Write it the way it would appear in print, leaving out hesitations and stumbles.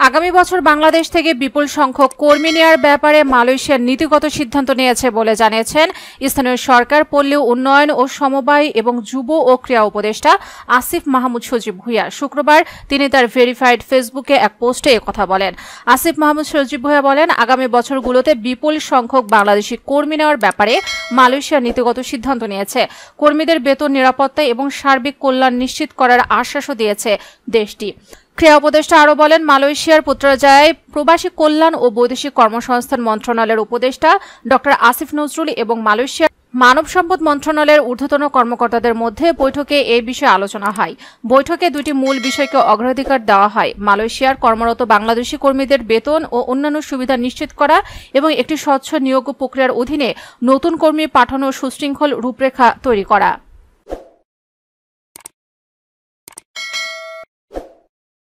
আগামী বছর বাংলাদেশ থেকে বিপুল সংখ্যক কর্মী নেওয়ার ব্যাপারে মালয়েশিয়ার নীতিগত সিদ্ধান্ত নিয়েছে বলে জানিয়েছেন স্থানীয় সরকার, পল্লী উন্নয়ন ও সমবায় এবং যুব ও ক্রীড়া উপদেষ্টা আসিফ মাহমুদ সজীব ভুঁইয়া। শুক্রবার তিনি তার ভেরিফাইড ফেসবুকে এক পোস্টে একথা বলেন। আসিফ মাহমুদ সজীব ভুঁইয়া বলেন, আগামী বছরগুলোতে বিপুল সংখ্যক বাংলাদেশি কর্মী নেওয়ার ব্যাপারে মালয়েশিয়ার নীতিগত সিদ্ধান্ত নিয়েছে। কর্মীদের বেতন, নিরাপত্তা এবং সার্বিক কল্যাণ নিশ্চিত করার আশ্বাসও দিয়েছে দেশটি। ক্রীড়া উপদেষ্টা আরও বলেন, মালয়েশিয়ার পুত্রজায়ায় প্রবাসী কল্যাণ ও বৈদেশিক কর্মসংস্থান মন্ত্রণালয়ের উপদেষ্টা ড আসিফ নজরুল এবং মালয়েশিয়ার মানব সম্পদ মন্ত্রণালয়ের ঊর্ধ্বতন কর্মকর্তাদের মধ্যে বৈঠকে এই বিষয়ে আলোচনা হয়। বৈঠকে দুটি মূল বিষয়কে অগ্রাধিকার দেওয়া হয়: মালয়েশিয়ার কর্মরত বাংলাদেশি কর্মীদের বেতন ও অন্যান্য সুবিধা নিশ্চিত করা এবং একটি স্বচ্ছ নিয়োগ প্রক্রিয়ার অধীনে নতুন কর্মী পাঠানোর সুশৃঙ্খল রূপরেখা তৈরি করা।